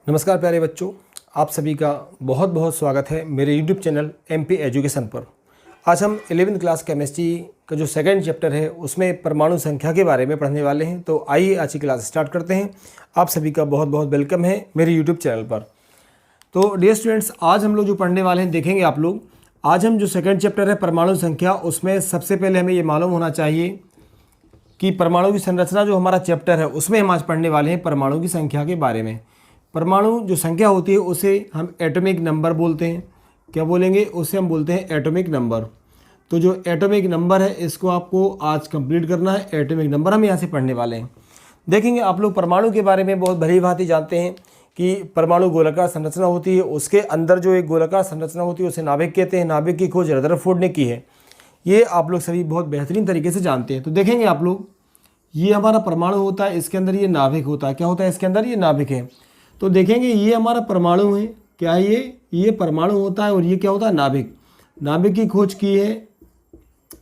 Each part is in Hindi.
नमस्कार प्यारे बच्चों, आप सभी का बहुत बहुत स्वागत है मेरे यूट्यूब चैनल एमपी एजुकेशन पर। आज हम 11वीं क्लास केमिस्ट्री का जो सेकंड चैप्टर है उसमें परमाणु संख्या के बारे में पढ़ने वाले हैं। तो आइए आज की क्लास स्टार्ट करते हैं। आप सभी का बहुत बहुत वेलकम है मेरे यूट्यूब चैनल पर। तो डियर स्टूडेंट्स, आज हम लोग जो पढ़ने वाले हैं देखेंगे आप लोग। आज हम जो सेकेंड चैप्टर है परमाणु संख्या, उसमें सबसे पहले हमें ये मालूम होना चाहिए कि परमाणु की संरचना जो हमारा चैप्टर है उसमें हम आज पढ़ने वाले हैं परमाणु की संख्या के बारे में। परमाणु जो संख्या होती है उसे हम एटॉमिक नंबर बोलते हैं। क्या बोलेंगे? उसे हम बोलते हैं एटॉमिक नंबर। तो जो एटॉमिक नंबर है इसको आपको आज कंप्लीट करना है। एटॉमिक नंबर हम यहाँ से पढ़ने वाले हैं। देखेंगे आप लोग परमाणु के बारे में बहुत भली भांति जानते हैं कि परमाणु गोलाकार संरचना होती है। उसके अंदर जो एक गोलाकार संरचना होती है उसे नाभिक कहते हैं। नाभिक की खोज रदरफोर्ड ने की है। ये आप लोग सभी बहुत बेहतरीन तरीके से जानते हैं। तो देखेंगे आप लोग, ये हमारा परमाणु होता है, इसके अंदर ये नाभिक होता है। क्या होता है? इसके अंदर ये नाभिक है। तो देखेंगे ये हमारा परमाणु है। क्या है ये परमाणु होता है और ये क्या होता है? नाभिक। नाभिक की खोज की है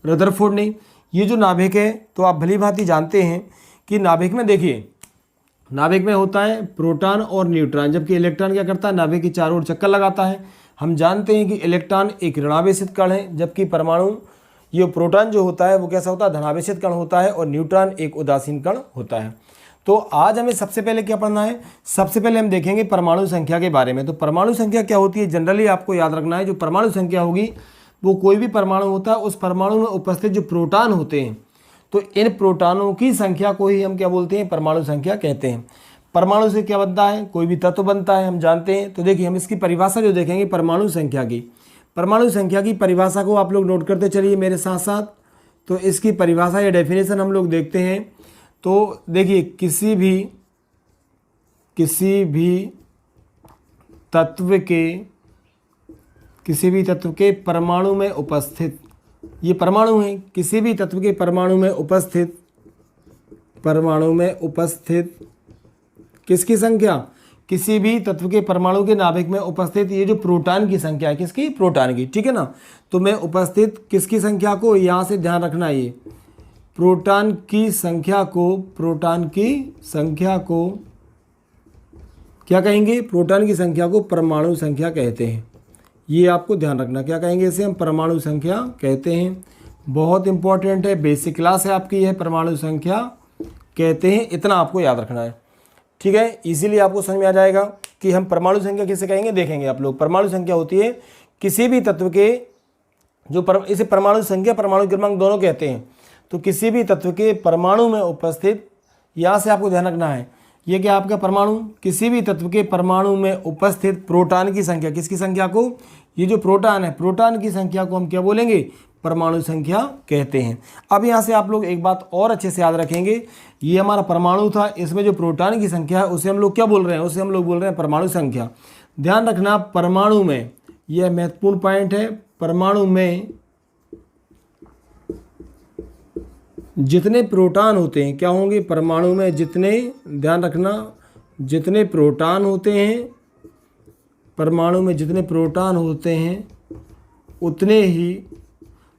रदरफोर्ड ने। ये जो नाभिक है तो आप भली भांति जानते हैं कि नाभिक में देखिए, नाभिक में होता है प्रोटॉन और न्यूट्रॉन, जबकि इलेक्ट्रॉन क्या करता है? नाभिक के चारों ओर चक्कर लगाता है। हम जानते हैं कि इलेक्ट्रॉन एक ऋणावेशित कण है, जबकि परमाणु ये प्रोटॉन जो होता है वो कैसा होता है? धनावेशित कण होता है और न्यूट्रॉन एक उदासीन कण होता है। तो आज हमें सबसे पहले क्या पढ़ना है? सबसे पहले हम देखेंगे परमाणु संख्या के बारे में। तो परमाणु संख्या क्या होती है? जनरली आपको याद रखना है, जो परमाणु संख्या होगी वो कोई भी परमाणु होता है, उस परमाणु में उपस्थित जो प्रोटॉन होते हैं, तो इन प्रोटॉनों की संख्या को ही हम क्या बोलते हैं? परमाणु संख्या कहते हैं। परमाणु से क्या बनता है? कोई भी तत्व बनता है, हम जानते हैं। तो देखिए हम इसकी परिभाषा जो देखेंगे परमाणु संख्या की, परमाणु संख्या की परिभाषा को आप लोग नोट करते चलिए मेरे साथ साथ। तो इसकी परिभाषा या डेफिनेशन हम लोग देखते हैं। तो देखिए किसी भी तत्व के परमाणु में उपस्थित, ये परमाणु है, किसी भी तत्व के परमाणु में उपस्थित किसकी संख्या? किसी भी तत्व के परमाणु के नाभिक में उपस्थित ये जो प्रोटॉन की संख्या है, किसकी? प्रोटॉन की, ठीक है ना। तो मैं उपस्थित किसकी संख्या को यहाँ से ध्यान रखना है, ये प्रोटॉन की संख्या को क्या कहेंगे? प्रोटॉन की संख्या को परमाणु संख्या कहते हैं। ये आपको ध्यान रखना, क्या कहेंगे इसे? हम परमाणु संख्या कहते हैं। बहुत इंपॉर्टेंट है, बेसिक क्लास है आपकी, है परमाणु संख्या कहते हैं, इतना आपको याद रखना है, ठीक है। इसीलिए आपको समझ में आ जाएगा कि हम परमाणु संख्या किसे कहेंगे। देखेंगे आप लोग, परमाणु संख्या होती है किसी भी तत्व के जो इसे परमाणु संख्या परमाणु क्रमांक दोनों कहते हैं। तो किसी भी तत्व के परमाणु में उपस्थित, यहाँ से आपको ध्यान रखना है, ये क्या आपका परमाणु, किसी भी तत्व के परमाणु में उपस्थित प्रोटॉन की संख्या, किसकी संख्या को? ये जो प्रोटॉन है, प्रोटॉन की संख्या को हम क्या बोलेंगे? परमाणु संख्या कहते हैं। अब यहाँ से आप लोग एक बात और अच्छे से याद रखेंगे, ये हमारा परमाणु था, इसमें जो प्रोटॉन की संख्या है उसे हम लोग क्या बोल रहे हैं? उसे हम लोग बोल रहे हैं परमाणु संख्या। ध्यान रखना, परमाणु में, यह महत्वपूर्ण पॉइंट है, परमाणु में जितने प्रोटॉन होते हैं, क्या होंगे? परमाणु में जितने, ध्यान रखना, जितने प्रोटॉन होते हैं, परमाणु में जितने प्रोटॉन होते हैं उतने ही,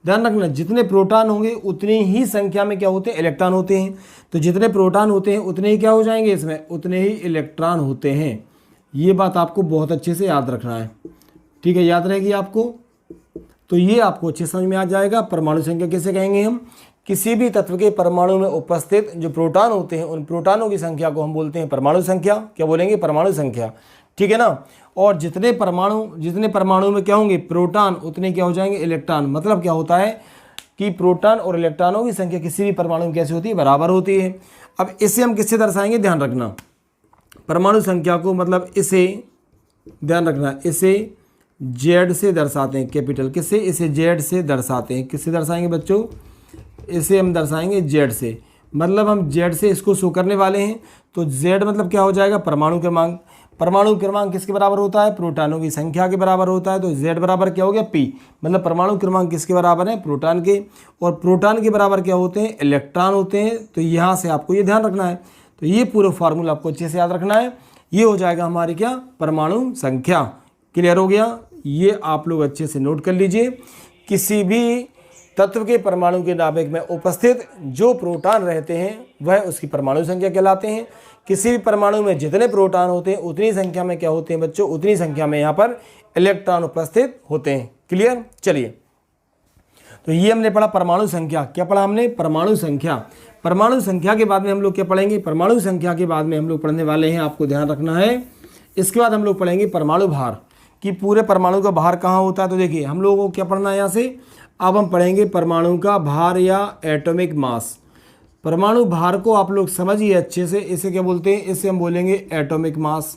ध्यान रखना, जितने प्रोटॉन होंगे उतनी ही संख्या में क्या होते हैं? इलेक्ट्रॉन होते हैं। तो जितने प्रोटॉन होते हैं उतने ही क्या हो जाएंगे इसमें? उतने ही इलेक्ट्रॉन होते हैं। ये बात आपको बहुत अच्छे से याद रखना है, ठीक है, याद रहेगी आपको। तो ये आपको अच्छे समझ में आ जाएगा। परमाणु संख्या किसे कहेंगे हम? किसी भी तत्व के परमाणु में उपस्थित जो प्रोटॉन होते हैं उन प्रोटॉनों की संख्या को हम बोलते हैं परमाणु संख्या। क्या बोलेंगे? परमाणु संख्या, ठीक है ना। और जितने परमाणु में क्या होंगे? प्रोटॉन, उतने क्या हो जाएंगे? इलेक्ट्रॉन। मतलब क्या होता है कि प्रोटॉन और इलेक्ट्रॉनों की संख्या किसी भी परमाणु में कैसे होती है? बराबर होती है। अब इसे हम किससे दर्शाएंगे? ध्यान रखना, परमाणु संख्या को, मतलब इसे ध्यान रखना, इसे जेड से दर्शाते हैं, कैपिटल किससे? इसे जेड से दर्शाते हैं। किससे दर्शाएंगे बच्चों? इसे हम दर्शाएंगे जेड से, मतलब हम जेड से इसको शो करने वाले हैं। तो जेड मतलब क्या हो जाएगा? परमाणु क्रमांक। परमाणु क्रमांक किसके बराबर होता है? प्रोटॉनों की संख्या के बराबर होता है। तो जेड बराबर क्या हो गया? पी, मतलब परमाणु क्रमांक किसके बराबर है? प्रोटॉन के। और प्रोटॉन के बराबर क्या होते हैं? इलेक्ट्रॉन होते हैं। तो यहाँ से आपको ये ध्यान रखना है। तो ये पूरा फार्मूला आपको अच्छे से याद रखना है। ये हो जाएगा हमारी क्या? परमाणु संख्या। क्लियर हो गया? ये आप लोग अच्छे से नोट कर लीजिए। किसी भी तत्व के परमाणु के नाभिक में उपस्थित जो प्रोटॉन रहते हैं वह उसकी परमाणु संख्या कहलाते हैं। किसी भी परमाणु में जितने प्रोटॉन होते हैं उतनी संख्या में क्या होते हैं बच्चों, उतनी संख्या में यहाँ पर इलेक्ट्रॉन उपस्थित होते हैं। क्लियर। चलिए, तो ये हमने पढ़ा परमाणु संख्या। क्या पढ़ा हमने? परमाणु संख्या। परमाणु संख्या के बाद में हम लोग क्या पढ़ेंगे? परमाणु संख्या के बाद में हम लोग पढ़ने वाले हैं, आपको ध्यान रखना है, इसके बाद हम लोग पढ़ेंगे परमाणु भार, कि पूरे परमाणु का भार कहाँ होता है। तो देखिए हम लोगों को क्या पढ़ना है यहाँ से, अब हम पढ़ेंगे परमाणु का भार या एटॉमिक मास। परमाणु भार को आप लोग समझिए अच्छे से, इसे क्या बोलते हैं? इसे हम बोलेंगे एटॉमिक मास,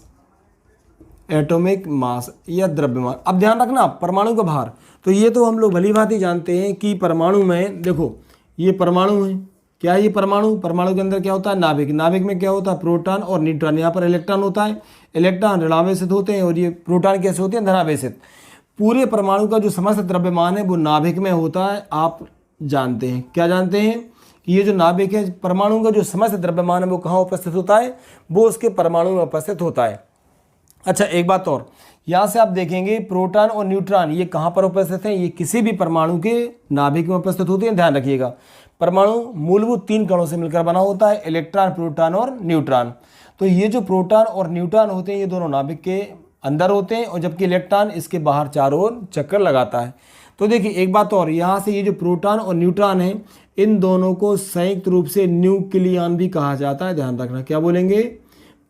एटॉमिक मास या द्रव्यमान। अब ध्यान रखना परमाणु का भार, तो ये तो हम लोग भली भांति जानते हैं कि परमाणु में देखो ये परमाणु है, क्या है ये परमाणु? परमाणु के अंदर क्या होता है? नाभिक। नाभिक में क्या होता है? प्रोटॉन और न्यूट्रॉन। यहाँ पर इलेक्ट्रॉन होता है, इलेक्ट्रॉन ऋणावेशित होते हैं और ये प्रोटॉन कैसे होते हैं? धनावेशित। पूरे परमाणु का जो समस्त द्रव्यमान है वो नाभिक में होता है। आप जानते हैं, क्या जानते हैं कि ये जो नाभिक है, परमाणु का जो समस्त द्रव्यमान है वो कहाँ उपस्थित होता है? वो उसके परमाणु में उपस्थित होता है। अच्छा, एक बात और, यहाँ से आप देखेंगे प्रोटॉन और न्यूट्रॉन ये कहाँ पर उपस्थित हैं? ये किसी भी परमाणु के नाभिक में उपस्थित होते हैं। ध्यान रखिएगा, परमाणु मूलभूत 3 कणों से मिलकर बना होता है, इलेक्ट्रॉन, प्रोटॉन और न्यूट्रॉन। तो ये जो प्रोटॉन और न्यूट्रॉन होते हैं ये दोनों नाभिक के अंदर होते हैं, और जबकि इलेक्ट्रॉन इसके बाहर चारों ओर चक्कर लगाता है। तो देखिए एक बात और, यहाँ से ये जो प्रोटॉन और न्यूट्रॉन है इन दोनों को संयुक्त रूप से न्यूक्लियन भी कहा जाता है। ध्यान रखना, क्या बोलेंगे?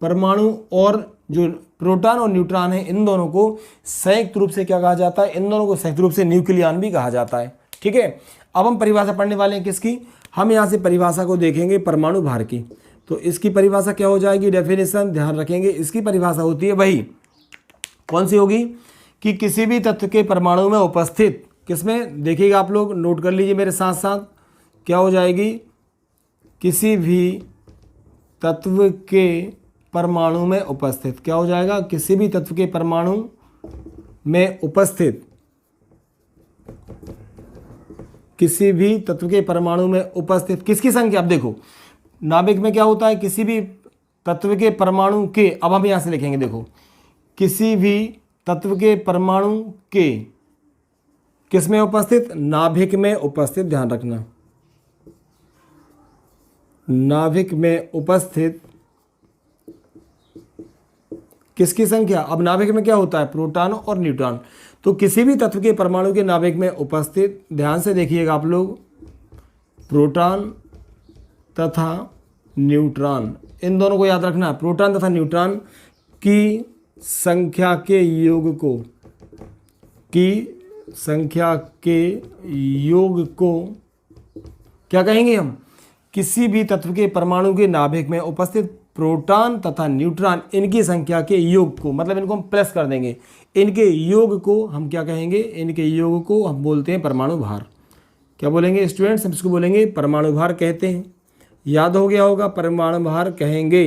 परमाणु और जो प्रोटॉन और न्यूट्रॉन है इन दोनों को संयुक्त रूप से क्या कहा जाता है? इन दोनों को संयुक्त रूप से न्यूक्लियन भी कहा जाता है। ठीक है, अब हम परिभाषा पढ़ने वाले हैं किसकी? हम यहाँ से परिभाषा को देखेंगे परमाणु भार की। तो इसकी परिभाषा क्या हो जाएगी? डेफिनेशन ध्यान रखेंगे, इसकी परिभाषा होती है वही, कौन सी होगी? कि किसी भी तत्व के परमाणु में उपस्थित, किसमें? देखिएगा आप लोग, नोट कर लीजिए मेरे साथ साथ, क्या हो जाएगी? किसी भी तत्व के परमाणु में उपस्थित, क्या हो जाएगा? किसी भी तत्व के परमाणु में उपस्थित, किसी भी तत्व के परमाणु में उपस्थित किसकी संख्या? अब देखो नाभिक में क्या होता है? किसी भी तत्व के परमाणु के, अब हम यहां से लिखेंगे, देखो किसी भी तत्व के परमाणु के किस में उपस्थित? नाभिक में उपस्थित। ध्यान रखना, नाभिक में उपस्थित किसकी संख्या? अब नाभिक में क्या होता है? प्रोटॉन और न्यूट्रॉन। तो किसी भी तत्व के परमाणु के नाभिक में उपस्थित, ध्यान से देखिएगा आप लोग, प्रोटॉन तथा न्यूट्रॉन, इन दोनों को याद रखना, प्रोटॉन तथा न्यूट्रॉन की संख्या के योग को, की संख्या के योग को क्या कहेंगे हम? किसी भी तत्व के परमाणु के नाभिक में उपस्थित प्रोटॉन तथा न्यूट्रॉन, इनकी संख्या के योग को, मतलब इनको हम प्लस कर देंगे, इनके योग को हम क्या कहेंगे? इनके योग को हम बोलते हैं परमाणु भार। क्या बोलेंगे स्टूडेंट्स? हम इसको बोलेंगे परमाणु भार कहते हैं। याद हो गया होगा, परमाणु भार कहेंगे।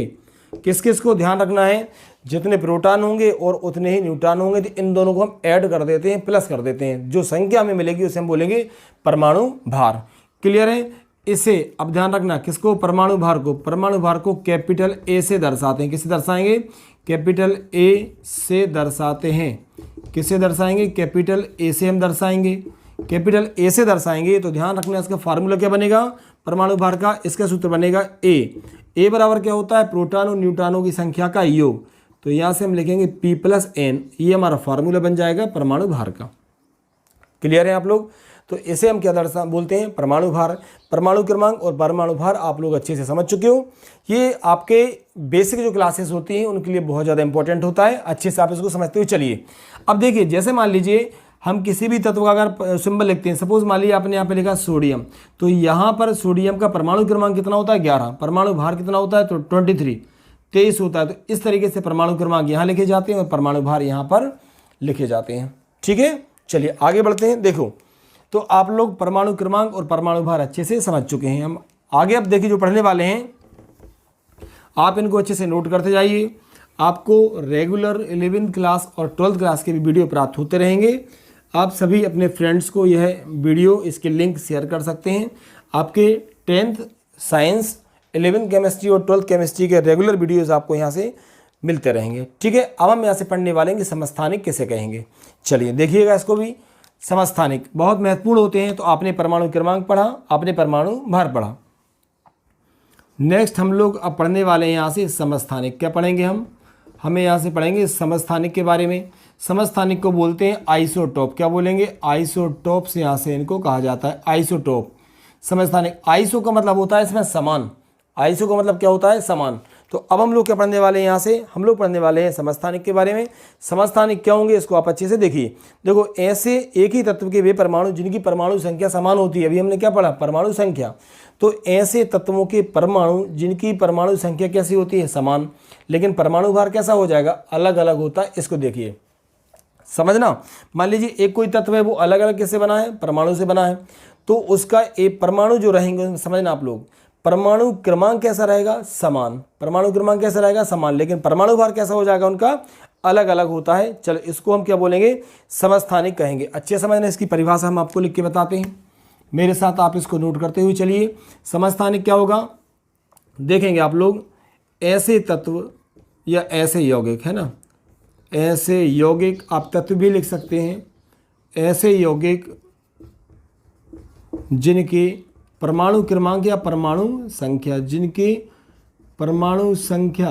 किस किस को ध्यान रखना है? जितने प्रोटॉन होंगे और उतने ही न्यूट्रॉन होंगे, तो इन दोनों को हम ऐड कर देते हैं, प्लस कर देते हैं, जो संख्या हमें मिलेगी उसे हम बोलेंगे परमाणु भार। क्लियर है? इसे अब ध्यान रखना, किसको? परमाणु भार को। परमाणु भार को कैपिटल ए से दर्शाते हैं। किसे दर्शाएंगे? कैपिटल ए से दर्शाते हैं। किसे दर्शाएंगे? कैपिटल ए से हम दर्शाएंगे। कैपिटल ए से दर्शाएंगे तो ध्यान रखना, इसका फार्मूला क्या बनेगा परमाणु भार का? इसका सूत्र बनेगा ए बराबर क्या होता है? प्रोटॉन और न्यूट्रॉनों की संख्या का योग। तो यहाँ से हम लिखेंगे P+N, ये हमारा फार्मूला बन जाएगा परमाणु भार का। क्लियर है आप लोग? तो इसे हम क्या बोलते हैं? परमाणु भार। परमाणु क्रमांक और परमाणु भार आप लोग अच्छे से समझ चुके हो। ये आपके बेसिक जो क्लासेस होती हैं उनके लिए बहुत ज़्यादा इंपॉर्टेंट होता है, अच्छे से आप इसको समझते हुए चलिए। अब देखिए, जैसे मान लीजिए हम किसी भी तत्व का अगर सिंबल लिखते हैं, सपोज मान लीजिए आपने यहाँ पे लिखा सोडियम, तो यहाँ पर सोडियम का परमाणु क्रमांक कितना होता है? 11। परमाणु भार कितना होता है? तो 23 होता है। तो इस तरीके से परमाणु क्रमांक यहाँ लिखे जाते हैं और परमाणु भार यहाँ पर लिखे जाते हैं। ठीक है, चलिए आगे बढ़ते हैं। देखो, तो आप लोग परमाणु क्रमांक और परमाणु भार अच्छे से समझ चुके हैं। हम आगे अब देखिए जो पढ़ने वाले हैं, आप इनको अच्छे से नोट करते जाइए। आपको रेगुलर 11th क्लास और 12th क्लास के भी वीडियो प्राप्त होते रहेंगे। आप सभी अपने फ्रेंड्स को यह वीडियो, इसके लिंक शेयर कर सकते हैं। आपके 10th साइंस, 11th केमिस्ट्री और 12th केमिस्ट्री के रेगुलर वीडियोज़ आपको यहाँ से मिलते रहेंगे। ठीक है, अब हम यहाँ से पढ़ने वाले हैं कि समस्थानिक किसे कहेंगे। चलिए देखिएगा इसको भी। समस्थानिक बहुत महत्वपूर्ण होते हैं। तो आपने परमाणु क्रमांक पढ़ा, आपने परमाणु भार पढ़ा। नेक्स्ट हम लोग अब पढ़ने वाले हैं यहाँ से समस्थानिक। क्या पढ़ेंगे हमें यहाँ से पढ़ेंगे समस्थानिक के बारे में। समस्थानिक को बोलते हैं आइसोटोप। क्या बोलेंगे? आइसोटोप से यहाँ से इनको कहा जाता है आइसोटोप। समस्थानिक, आइसो का मतलब होता है इसमें समान। आइसो का मतलब क्या होता है? समान। तो अब हम लोग क्या पढ़ने वाले हैं यहाँ से? हम लोग पढ़ने वाले हैं समस्थानिक के बारे में। समस्थानिक क्या होंगे इसको आप अच्छे से देखिए। देखो, ऐसे एक ही तत्व के वे परमाणु जिनकी परमाणु संख्या समान होती है। अभी हमने क्या पढ़ा? परमाणु संख्या। तो ऐसे तत्वों के परमाणु जिनकी परमाणु संख्या कैसी होती है? समान, लेकिन परमाणु भार कैसा हो जाएगा? अलग अलग होता है। इसको देखिए, समझना। मान लीजिए एक कोई तत्व है, वो अलग अलग कैसे बना है? परमाणु से बना है। तो उसका एक परमाणु जो रहेंगे, समझना आप लोग, परमाणु क्रमांक कैसा रहेगा? समान। परमाणु क्रमांक कैसा रहेगा? समान, लेकिन परमाणु भार कैसा हो जाएगा उनका? अलग अलग होता है। चलो, इसको हम क्या बोलेंगे? समस्थानिक कहेंगे। अच्छे समझना, इसकी परिभाषा हम आपको लिख के बताते हैं। मेरे साथ आप इसको नोट करते हुए चलिए। समस्थानिक क्या होगा देखेंगे आप लोग। ऐसे तत्व या ऐसे यौगिक, है ना, ऐसे यौगिक, आप तत्व भी लिख सकते हैं। ऐसे यौगिक जिनके परमाणु क्रमांक या परमाणु संख्या, जिनकी परमाणु संख्या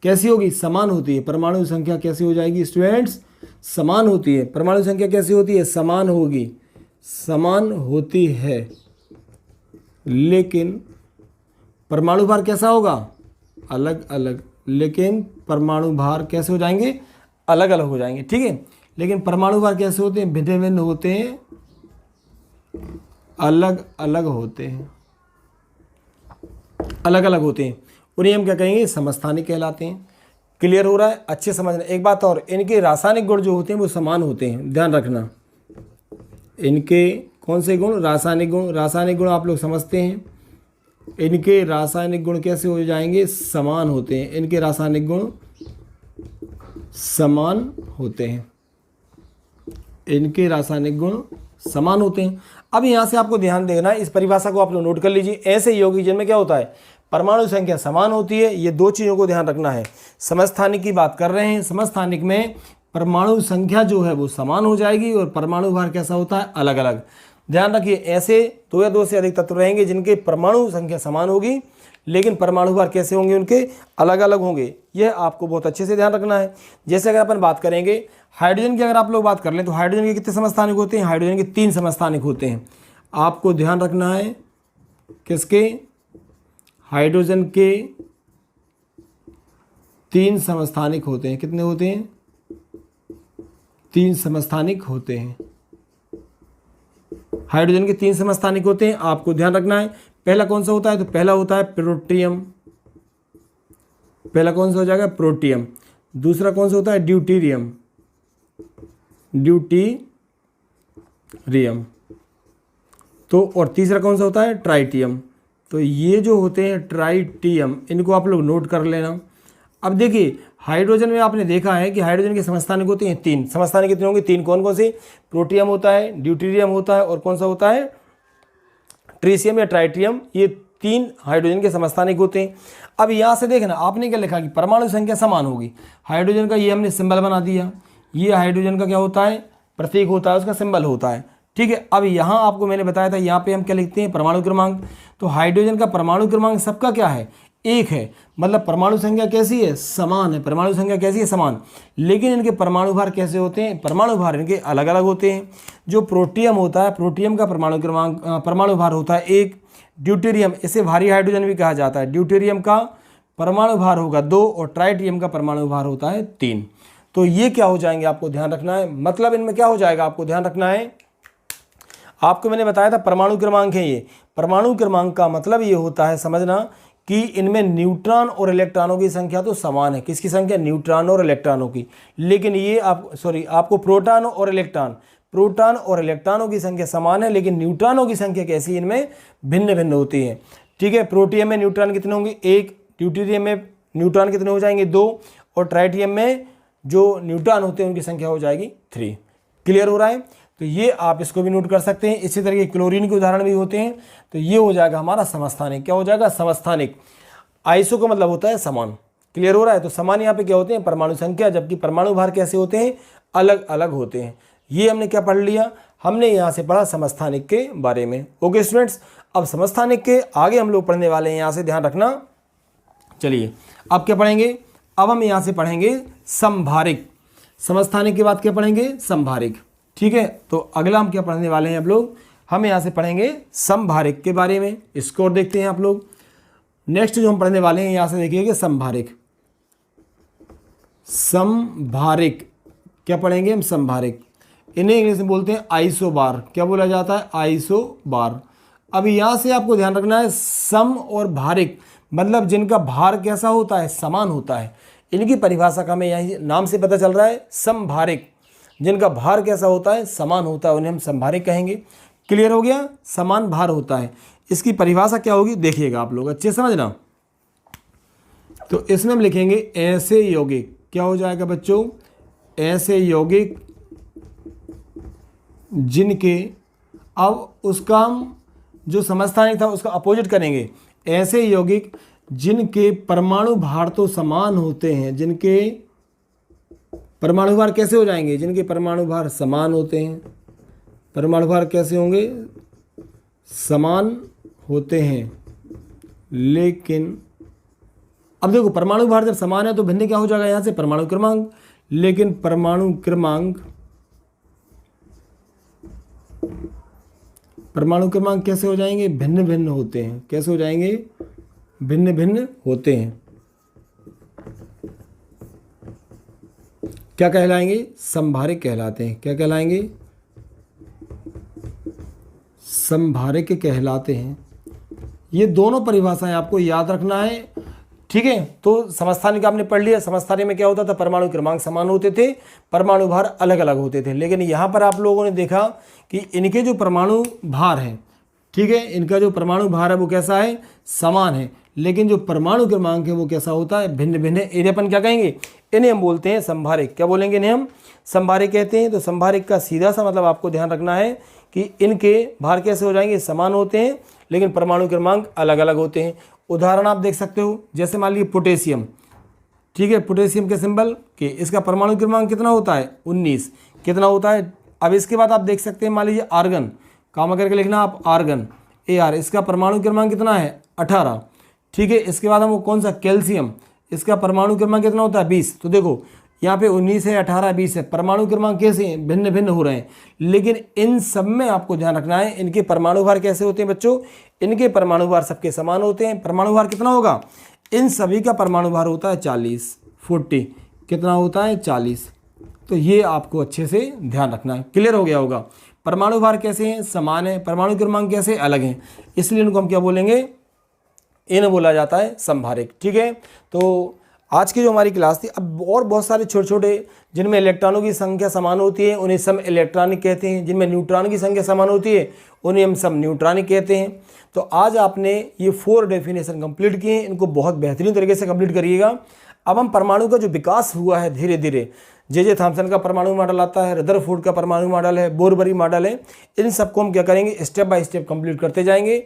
कैसी होगी? समान होती है। परमाणु संख्या कैसी हो जाएगी स्टूडेंट्स? समान होती है। परमाणु संख्या कैसी होती है? समान होगी, समान होती है, लेकिन परमाणु भार कैसा होगा? अलग अलग। लेकिन परमाणु भार कैसे हो जाएंगे? अलग अलग हो जाएंगे, ठीक है। लेकिन परमाणु भार कैसे होते हैं? भिन्न भिन्न होते हैं, अलग अलग होते हैं, अलग अलग होते हैं। उन्हें हम क्या कहेंगे? समस्थानिक कहलाते हैं। क्लियर हो रहा है? अच्छे समझना। एक बात और, इनके रासायनिक गुण जो होते हैं वो समान होते हैं, ध्यान रखना। इनके कौन से गुण? रासायनिक गुण। रासायनिक गुण आप लोग समझते हैं। इनके रासायनिक गुण कैसे हो जाएंगे? समान होते हैं। इनके रासायनिक गुण समान होते हैं। इनके रासायनिक गुण समान होते हैं। अब यहाँ से आपको ध्यान देना, इस परिभाषा को आप लोग नोट कर लीजिए। ऐसे यौगिक जिनमें क्या होता है? परमाणु संख्या समान होती है। ये दो चीज़ों को ध्यान रखना है। समस्थानिक की बात कर रहे हैं। समस्थानिक में परमाणु संख्या जो है वो समान हो जाएगी और परमाणु भार कैसा होता है? अलग अलग। ध्यान रखिए, ऐसे दो या दो से अधिक तत्व रहेंगे जिनके परमाणु संख्या समान होगी, लेकिन परमाणु भार कैसे होंगे? उनके अलग अलग होंगे। यह आपको बहुत अच्छे से ध्यान रखना है। जैसे अगर अपन बात करेंगे हाइड्रोजन की, अगर आप लोग बात कर लें तो हाइड्रोजन के कितने समस्थानिक होते हैं? हाइड्रोजन के 3 समस्थानिक होते हैं। आपको ध्यान रखना है किसके? हाइड्रोजन के 3 समस्थानिक होते हैं। कितने होते हैं? 3 समस्थानिक होते हैं। हाइड्रोजन के 3 समस्थानिक होते हैं। आपको ध्यान रखना है। पहला कौन सा होता है? तो पहला होता है प्रोटियम। पहला कौन सा हो जाएगा? प्रोटियम। दूसरा कौन सा होता है? ड्यूटीरियम। ड्यूटीरियम। तो और तीसरा कौन सा होता है? ट्राइटियम। तो ये जो होते हैं ट्राइटियम, इनको आप लोग नोट कर लेना। अब देखिए, हाइड्रोजन में आपने देखा है कि हाइड्रोजन के समस्थानिक होते हैं 3। समस्थानिक कितने होंगे? 3। कौन कौन से? प्रोटियम होता है, ड्यूटीरियम होता है, और कौन सा होता है? ट्रीसियम या ट्राइटियम। ये 3 हाइड्रोजन के समस्थानिक होते हैं। अब यहाँ से देखना, आपने क्या लिखा कि परमाणु संख्या समान होगी। हाइड्रोजन का ये हमने सिंबल बना दिया। ये हाइड्रोजन का क्या होता है? प्रतीक होता है, उसका सिंबल होता है, ठीक है। अब यहाँ आपको मैंने बताया था, यहाँ पे हम क्या लिखते हैं? परमाणु क्रमांक। तो हाइड्रोजन का परमाणु क्रमांक सबका क्या है? 1 है। मतलब परमाणु संख्या कैसी है? समान है। परमाणु संख्या कैसी है? समान। लेकिन इनके परमाणु भार कैसे होते हैं? परमाणु भार इनके अलग अलग होते हैं। जो प्रोटियम होता है, प्रोटियम का परमाणु क्रमांक परमाणु भार होता है 1। ड्यूटेरियम, इसे भारी हाइड्रोजन भी कहा जाता है, ड्यूटेरियम का परमाणु भार होगा 2 और ट्राइटियम का परमाणु भार होता है 3। तो ये क्या हो जाएंगे? आपको ध्यान रखना है। मतलब इनमें क्या हो जाएगा? आपको ध्यान रखना है। आपको मैंने बताया था परमाणु क्रमांक है ये। परमाणु क्रमांक का मतलब ये होता है, समझना, कि इनमें न्यूट्रॉन और इलेक्ट्रॉनों की संख्या तो समान है। किसकी संख्या? न्यूट्रॉन और इलेक्ट्रॉनों की। लेकिन ये आपको प्रोटॉन और इलेक्ट्रॉनों की संख्या समान है, लेकिन न्यूट्रॉनों की संख्या कैसी? इनमें भिन्न भिन्न होती है, ठीक है। प्रोटियम में न्यूट्रॉन कितने होंगे? 1। ड्यूटेरियम में न्यूट्रॉन कितने हो जाएंगे? 2। और ट्राइटियम में जो न्यूट्रॉन होते हैं उनकी संख्या हो जाएगी 3। क्लियर हो रहा है? तो ये आप इसको भी नोट कर सकते हैं। इसी तरह के क्लोरीन के उदाहरण भी होते हैं। तो ये हो जाएगा हमारा समस्थानिक। क्या हो जाएगा? समस्थानिक। आइसो का मतलब होता है समान। क्लियर हो रहा है? तो समान यहाँ पे क्या होते हैं? परमाणु संख्या। जबकि परमाणु भार कैसे होते हैं? अलग अलग होते हैं। ये हमने क्या पढ़ लिया? हमने यहाँ से पढ़ा समस्थानिक के बारे में। ओके स्टूडेंट्स, अब समस्थानिक के आगे हम लोग पढ़ने वाले हैं। यहाँ से ध्यान रखना, चलिए अब क्या पढ़ेंगे, अब हम यहाँ से पढ़ेंगे संभारिक। समस्थानिक के बाद क्या पढ़ेंगे, संभारिक। ठीक है, तो अगला हम क्या पढ़ने वाले हैं अब लोग, हम यहाँ से पढ़ेंगे संभारिक के बारे में। स्कोर देखते हैं आप लोग। नेक्स्ट जो हम पढ़ने वाले हैं यहाँ से देखिएगा संभारिक। संभारिक क्या पढ़ेंगे हम, संभारिक। इन्हें इंग्लिश में बोलते हैं आइसोबार। क्या बोला जाता है, आइसोबार। अब यहाँ से आपको ध्यान रखना है सम और भारिक मतलब जिनका भार कैसा होता है, समान होता है। इनकी परिभाषा का हमें यही नाम से पता चल रहा है, संभारिक। जिनका भार कैसा होता है, समान होता है, उन्हें हम संभारिक कहेंगे। क्लियर हो गया, समान भार होता है। इसकी परिभाषा क्या होगी देखिएगा आप लोग, अच्छे समझना। तो इसमें हम लिखेंगे ऐसे यौगिक। क्या हो जाएगा बच्चों, ऐसे यौगिक जिनके, अब उसका हम जो समस्थानिक था उसका अपोजिट करेंगे। ऐसे यौगिक जिनके परमाणु भार तो समान होते हैं। जिनके परमाणु भार कैसे हो जाएंगे, जिनके परमाणु भार समान होते हैं। परमाणु भार कैसे होंगे, समान होते हैं। लेकिन अब देखो परमाणु भार जब समान है तो भिन्न क्या हो जाएगा यहाँ से, परमाणु क्रमांक। लेकिन परमाणु क्रमांक कैसे हो जाएंगे, भिन्न भिन्न होते हैं। कैसे हो जाएंगे, भिन्न भिन्न होते हैं। क्या कहलाएंगे, संभारिक कहलाते हैं। क्या कहलाएंगे, संभारिक कहलाते हैं। ये दोनों परिभाषाएं आपको याद रखना है। ठीक है, तो समस्थानिक आपने पढ़ लिया। समस्थानिक में क्या होता था, परमाणु क्रमांक समान होते थे, परमाणु भार अलग अलग होते थे। लेकिन यहाँ पर आप लोगों ने देखा कि इनके जो परमाणु भार हैं, ठीक है, इनका जो परमाणु भार है वो कैसा है, समान है। लेकिन जो परमाणु क्रमांक है वो कैसा होता है, भिन्न भिन्न है। इन्हें अपन क्या कहेंगे, इन्हें हम बोलते हैं संभारिक। क्या बोलेंगे, इन्हें हम संभारिक कहते हैं। तो संभारिक का सीधा सा मतलब आपको ध्यान रखना है कि इनके भार कैसे हो जाएंगे, समान होते हैं, लेकिन परमाणु क्रमांक अलग अलग होते हैं। उदाहरण आप देख सकते हो, जैसे मान लीजिए पोटेशियम। ठीक है, पोटेशियम के सिंबल के इसका परमाणु क्रमांक कितना होता है, 19। कितना होता है। अब इसके बाद आप देख सकते हैं, मान लीजिए आर्गन, काम करके लिखना आप आर्गन, AR, इसका परमाणु क्रमांक कितना है, 18। ठीक है, इसके बाद हम कौन सा, कैल्शियम, इसका परमाणु क्रमांक कितना होता है, 20। तो देखो यहाँ पे 19 है, 18, 20 है। परमाणु क्रमांक कैसे हैं, भिन्न भिन्न हो रहे हैं। लेकिन इन सब में आपको ध्यान रखना है इनके परमाणु भार कैसे होते हैं बच्चों, इनके परमाणु भार सबके समान होते हैं। परमाणु भार कितना होगा, इन सभी का परमाणु भार होता है 40। कितना होता है, 40। तो ये आपको अच्छे से ध्यान रखना है। क्लियर हो गया होगा। परमाणु भार कैसे हैं, समान है, परमाणु क्रमांक कैसे अलग हैं, इसलिए इनको हम क्या बोलेंगे, इन्हें बोला जाता है संभारिक। ठीक है, तो आज की जो हमारी क्लास थी, अब और बहुत सारे छोटे छोटे जिनमें इलेक्ट्रॉनों की संख्या समान होती है उन्हें सम इलेक्ट्रॉनिक कहते हैं। जिनमें न्यूट्रॉन की संख्या समान होती है उन्हें हम सम न्यूट्रॉनिक कहते हैं। तो आज आपने ये 4 डेफिनेशन कंप्लीट किए हैं, इनको बहुत बेहतरीन तरीके से कंप्लीट करिएगा। अब हम परमाणु का जो विकास हुआ है धीरे धीरे, जे थॉमसन का परमाणु मॉडल आता है, रदरफोर्ड का परमाणु मॉडल है, बोरबरी मॉडल है, इन सबको हम क्या करेंगे, स्टेप बाय स्टेप कंप्लीट करते जाएंगे।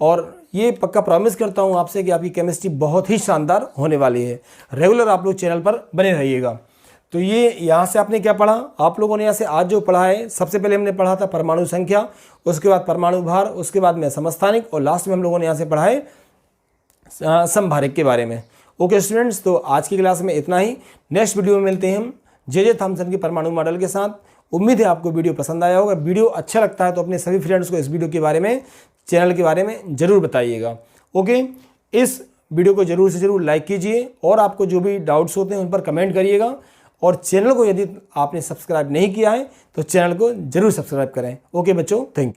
और ये पक्का प्रॉमिस करता हूँ आपसे कि आपकी केमिस्ट्री बहुत ही शानदार होने वाली है। रेगुलर आप लोग चैनल पर बने रहिएगा। तो ये यहाँ से आपने क्या पढ़ा, आप लोगों ने यहाँ से आज जो पढ़ा है, सबसे पहले हमने पढ़ा था परमाणु संख्या, उसके बाद परमाणु भार, उसके बाद में समस्थानिक, और लास्ट में हम लोगों ने यहाँ से पढ़ा है संभारिक के बारे में। ओके स्टूडेंट्स, तो आज की क्लास में इतना ही। नेक्स्ट वीडियो में मिलते हैं हम जे थॉमसन के परमाणु मॉडल के साथ। उम्मीद है आपको वीडियो पसंद आया होगा। वीडियो अच्छा लगता है तो अपने सभी फ्रेंड्स को इस वीडियो के बारे में, चैनल के बारे में ज़रूर बताइएगा। ओके, इस वीडियो को ज़रूर से ज़रूर लाइक कीजिए और आपको जो भी डाउट्स होते हैं उन पर कमेंट करिएगा। और चैनल को यदि आपने सब्सक्राइब नहीं किया है तो चैनल को ज़रूर सब्सक्राइब करें। ओके बच्चों, थैंक यू।